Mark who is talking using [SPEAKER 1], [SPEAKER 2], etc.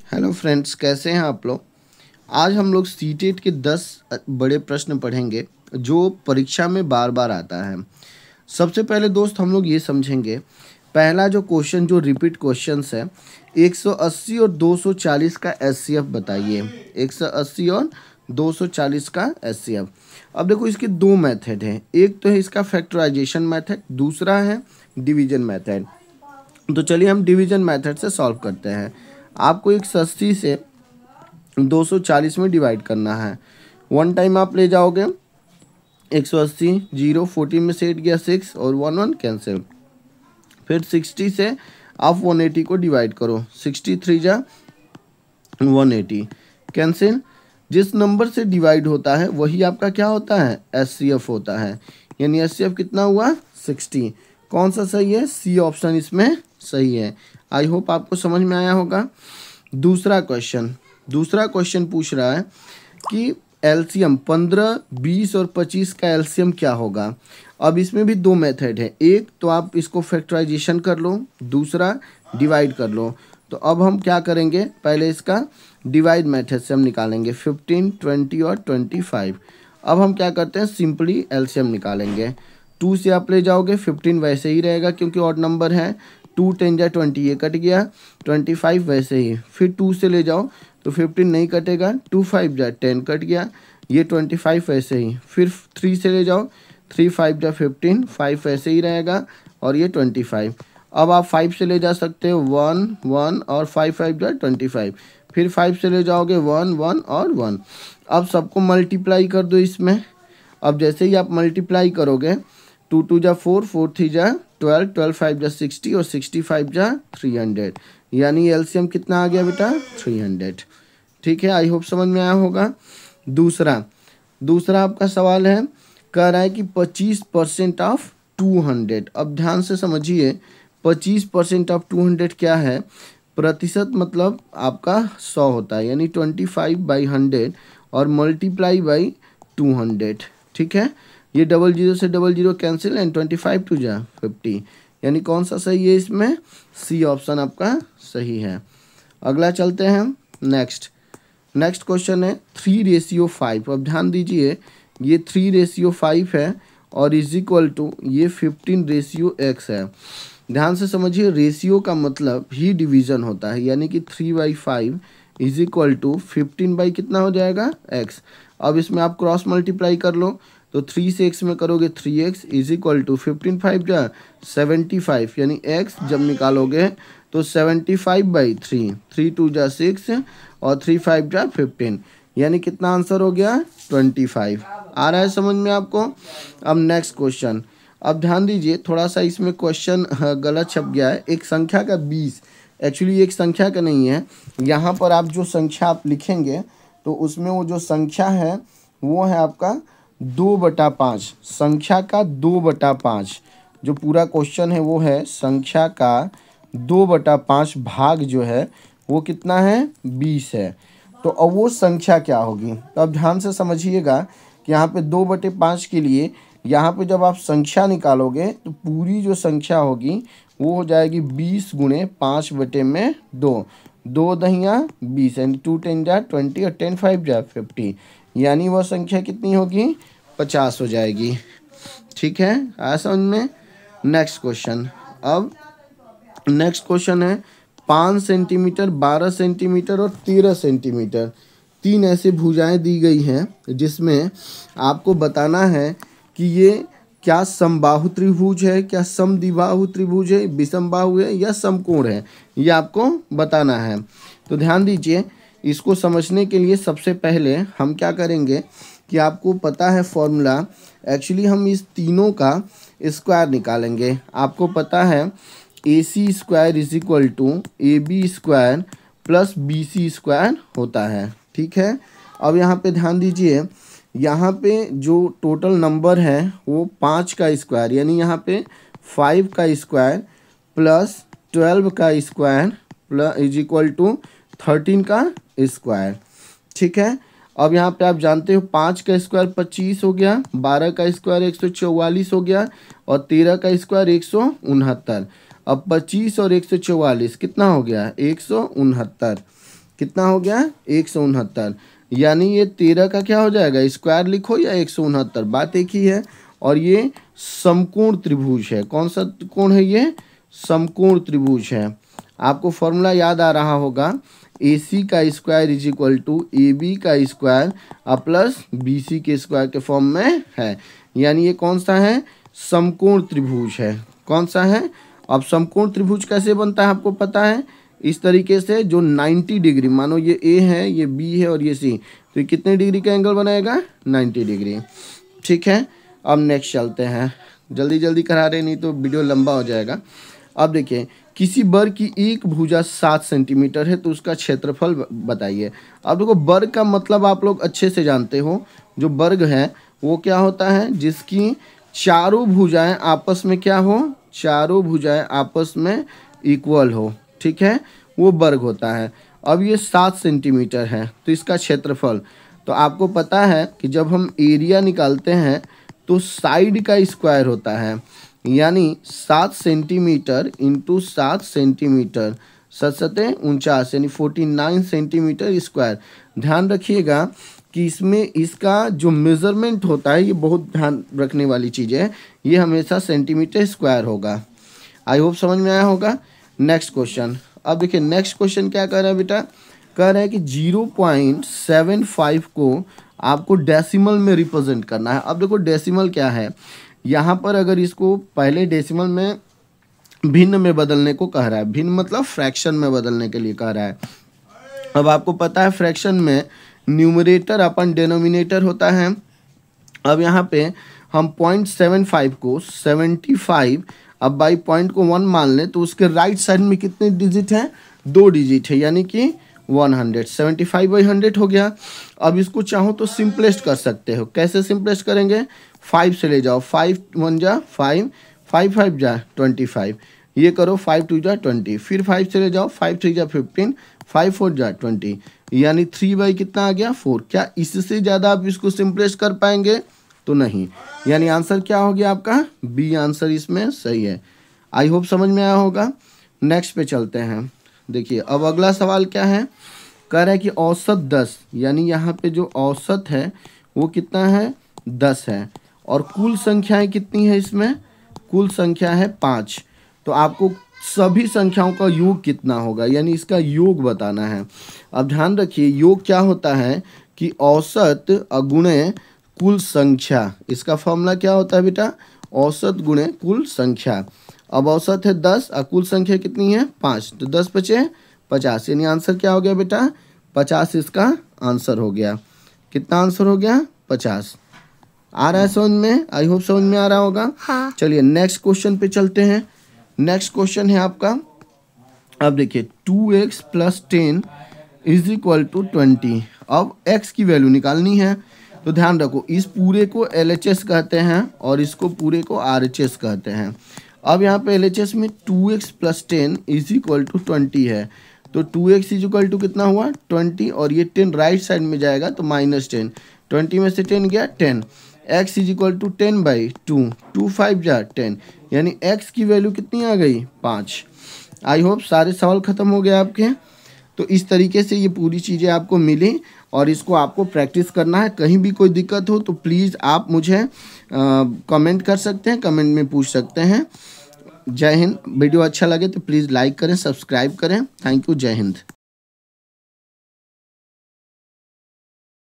[SPEAKER 1] Hello friends, कैसे हैं आप लोग। आज हम लोग सीटेट के 10 बड़े प्रश्न पढ़ेंगे जो परीक्षा में बार बार आता है। सबसे पहले दोस्त हम लोग ये समझेंगे, पहला जो क्वेश्चन जो रिपीट क्वेश्चंस है, 180 और 240 का एचसीएफ बताइए। 180 और 240 का एचसीएफ। अब देखो, इसके दो मेथड हैं। एक तो है इसका फैक्टराइजेशन मेथड, दूसरा है डिवीजन मेथड। तो चलिए हम डिवीजन मेथड से सॉल्व करते हैं। आपको 180 से 240 में डिवाइड करना है। वन टाइम आप ले जाओगे, 180 0 14 में से 8 गया 6 और 1 1 कैंसिल। फिर 60 से आप 180 को डिवाइड करो, 63 जा 180 कैंसिल। जिस नंबर से डिवाइड होता है वही आपका क्या होता है, एचसीएफ होता है। यानी एचसीएफ कितना हुआ, 60। कौन सा सही है, सी ऑप्शन इसमें सही है। आई होप आपको समझ में आया होगा। दूसरा क्वेश्चन पूछ रहा है कि एलसीएम 15, 20 और 25 का एलसीएम क्या होगा। अब इसमें भी दो मेथड है, एक तो आप इसको फैक्टराइजेशन कर लो, दूसरा डिवाइड कर लो। तो अब हम क्या करेंगे, पहले इसका डिवाइड मेथड से हम निकालेंगे 15, 20 और 25। अब हम क्या करते हैं, सिंपली एलसीएम निकालेंगे। 2 से आप ले जाओगे, 15 वैसे ही रहेगा क्योंकि ऑड नंबर है। 2 10 जा 20, ये कट गया। 25 वैसे ही। फिर 2 से ले जाओ तो 15 नहीं कटेगा। 2 5 जा 10 कट गया, ये 25 वैसे ही। फिर 3 से ले जाओ, 3 5 जा 15, 5 वैसे ही रहेगा और ये 25। अब आप 5 से ले जा सकते हो, 1 1 और 5 5 जा 25। फिर 5 से ले जाओगे 1 1 और 1। अब सबको मल्टीप्लाई कर दो इसमें। अब जैसे ही आप मल्टीप्लाई करोगे, 2 2 जा 4 4 3 जा 12 12 5 जा 60 और 65 जा 300। यानी एलसीएम कितना आ गया बेटा, 300। ठीक है, आई होप समझ में आया होगा। दूसरा आपका सवाल है, कह रहा है कि 25% ऑफ 200। अब ध्यान से समझिए, 25% ऑफ 200 क्या है, प्रतिशत मतलब आपका 100 होता है। यानी 25/100 और मल्टीप्लाई बाई 200। ठीक है, ये 00 से 00 कैंसिल एंड 25 2 जा 50। यानी कौन सा सही है इसमें, सी ऑप्शन आपका सही है। अगला चलते हैं हम नेक्स्ट क्वेश्चन है 3:5। अब ध्यान दीजिए, ये 3:5 है और इज इक्वल टू ये 15:x है। ध्यान से समझिए, रेशियो का मतलब ही डिवीजन होता है। यानी कि 3/5 इज इक्वल टू 15 बाई कितना हो जाएगा, x। अब इसमें आप क्रॉस मल्टीप्लाई कर लो, तो 3 से x में करोगे 3x इज इक्वल टू 15 5 जा 75। यानी x जब निकालोगे तो 75/3, 3 2 जा 6 और 3 5 जा 15। यानी कितना आंसर हो गया, 25। आ रहा है समझ में आपको। अब नेक्स्ट क्वेश्चन। अब ध्यान दीजिए, थोड़ा सा इसमें क्वेश्चन गलत छप गया है। एक संख्या का 20, एक्चुअली एक संख्या का नहीं है। यहाँ पर आप जो संख्या आप लिखेंगे तो उसमें वो जो संख्या है वो है आपका 2/5। संख्या का 2/5 जो पूरा क्वेश्चन है वो है संख्या का 2/5 भाग जो है वो कितना है, 20 है। तो अब वो संख्या क्या होगी, तो अब ध्यान से समझिएगा कि यहाँ पे 2/5 के लिए यहाँ पे जब आप संख्या निकालोगे तो पूरी जो संख्या होगी वो हो जाएगी 20 गुणे 5/2। 2 दहिया 20 एंड 2 10 जा 20 और 10 5 जा 50। यानी वह संख्या कितनी होगी, 50 हो जाएगी। ठीक है, आया समझ में। नेक्स्ट क्वेश्चन है 5 सेंटीमीटर, 12 सेंटीमीटर और 13 सेंटीमीटर। 3 ऐसे भुजाएं दी गई हैं जिसमें आपको बताना है कि ये क्या समबाहु त्रिभुज है, क्या समद्विबाहु त्रिभुज है, विषमबाहु है या समकोण है, ये आपको बताना है। तो ध्यान दीजिए, इसको समझने के लिए सबसे पहले हम क्या करेंगे कि आपको पता है फॉर्मूला, एक्चुअली हम इस तीनों का स्क्वायर निकालेंगे। आपको पता है AC² is equal to AB² plus BC² होता है। ठीक है, अब यहाँ पे ध्यान दीजिए, यहाँ पे जो टोटल नंबर है वो 5 का स्क्वायर, यानी यहाँ पे 5 का स्क्वायर प्लस 12 का square plus is equal to 13 का स्क्वायर। ठीक है, अब यहाँ पे आप जानते हो 5 का स्क्वायर 25 हो गया, 12 का स्क्वायर 144 हो गया और 13 का स्क्वायर 169। अब 25 और 144 कितना हो गया, 169। कितना हो गया 169, यानी ये 13 का क्या हो जाएगा, स्क्वायर लिखो या 169, बात एक ही है। और ये समकोण त्रिभुज है। कौन सा कोण है ये, समकोण त्रिभुज है। आपको फॉर्मूला याद आ रहा होगा, AC का square is equal to AB का स्क्वायर प्लस BC के स्क्वायर के फॉर्म में है। यानी ये कौन सा है, समकोण त्रिभुज है। कौन सा है, अब समकोण त्रिभुज कैसे बनता है आपको पता है, इस तरीके से जो 90 डिग्री, मानो ये A है, ये B है और ये C, तो ये कितने डिग्री का एंगल बनाएगा, 90 डिग्री। ठीक है, अब नेक्स्ट चलते हैं, जल्दी जल्दी करा रहे नहीं तो वीडियो लंबा हो जाएगा। अब देखिए, किसी वर्ग की एक भुजा 7 सेंटीमीटर है तो उसका क्षेत्रफल बताइए। अब देखो, वर्ग का मतलब आप लोग अच्छे से जानते हो, जो वर्ग है वो क्या होता है, जिसकी चारों भुजाएं आपस में क्या हो, चारों भुजाएं आपस में इक्वल हो। ठीक है, वो वर्ग होता है। अब ये 7 सेंटीमीटर है तो इसका क्षेत्रफल, तो आपको पता है कि जब हम एरिया निकालते हैं तो साइड का स्क्वायर होता है, यानी 7 सेंटीमीटर इंटू 7 सेंटीमीटर, 7×7 = 49, यानी 49 सेंटीमीटर स्क्वायर। ध्यान रखिएगा कि इसमें इसका जो मेज़रमेंट होता है, ये बहुत ध्यान रखने वाली चीज़ है, ये हमेशा सेंटीमीटर स्क्वायर होगा। आई होप समझ में आया होगा। नेक्स्ट क्वेश्चन, अब देखिए नेक्स्ट क्वेश्चन क्या कर रहा है बेटा, कह रहा है कि 0.75 को आपको डेसिमल में रिप्रेजेंट करना है। अब देखो डेसिमल क्या है, यहाँ पर अगर इसको पहले डेसिमल में भिन्न में बदलने को कह रहा है, भिन्न मतलब फ्रैक्शन में बदलने के लिए कह रहा है। अब आपको पता है फ्रैक्शन में न्यूमरेटर अपन डिनोमिनेटर होता है। अब यहाँ पे हम 0.75 को 75, अब बाई पॉइंट को 1 मान लें तो उसके राइट साइड में कितने डिजिट हैं, 2 डिजिट है, यानी कि 100, 75/100 हो गया। अब इसको चाहो तो सिंपलेस्ट कर सकते हो। कैसे सिंपलेस्ट करेंगे, 5 से ले जाओ, 5 1 जा 5, 5 5 जा 25, ये करो 5 2 जा 20, फिर 5 से ले जाओ, 5 3 जा 15, 5 4 जा 20, यानी 3 कितना आ गया 4। क्या इससे ज़्यादा आप इसको सिंपलेस्ट कर पाएंगे, तो नहीं, यानी आंसर क्या हो गया आपका, बी आंसर इसमें सही है। आई होप समझ में आया होगा। नेक्स्ट पे चलते हैं। देखिए अब अगला सवाल क्या है, कह रहा है कि औसत 10, यानी यहाँ पे जो औसत है वो कितना है, 10 है, और कुल संख्याएं कितनी है इसमें, कुल संख्या है 5। तो आपको सभी संख्याओं का योग कितना होगा, यानी इसका योग बताना है। अब ध्यान रखिए, योग क्या होता है कि औसत गुणे कुल संख्या, इसका फॉर्मूला क्या होता है बेटा, औसत गुणे कुल संख्या। अब औसत है 10 और कुल संख्या कितनी है 5, तो 10 बचे 50, यानी आंसर क्या हो गया बेटा, 50 इसका आंसर हो गया। कितना आंसर हो गया, 50। आ रहा है समझ में, आई होप समझ में आ रहा होगा। हाँ। चलिए नेक्स्ट क्वेश्चन पे चलते हैं। नेक्स्ट क्वेश्चन है आपका, अब देखिए 2x + 10 = 20। अब x की वैल्यू निकालनी है, तो ध्यान रखो इस पूरे को LHS कहते हैं और इसको पूरे को RHS कहते हैं। अब यहाँ पे LHS में 2x + 10 = 20 है, तो 2x = कितना हुआ 20, और ये 10 राइट साइड में जाएगा तो -10, 20 में से 10 गया 10, x = 10/2, 2 5 जा 10, यानी x की वैल्यू कितनी आ गई 5। आई होप सारे सवाल ख़त्म हो गए आपके। तो इस तरीके से ये पूरी चीज़ें आपको मिली और इसको आपको प्रैक्टिस करना है। कहीं भी कोई दिक्कत हो तो प्लीज़ आप मुझे कमेंट कर सकते हैं, कमेंट में पूछ सकते हैं। जय हिंद। वीडियो अच्छा लगे तो प्लीज़ लाइक करें, सब्सक्राइब करें। Thank you. जय हिंद।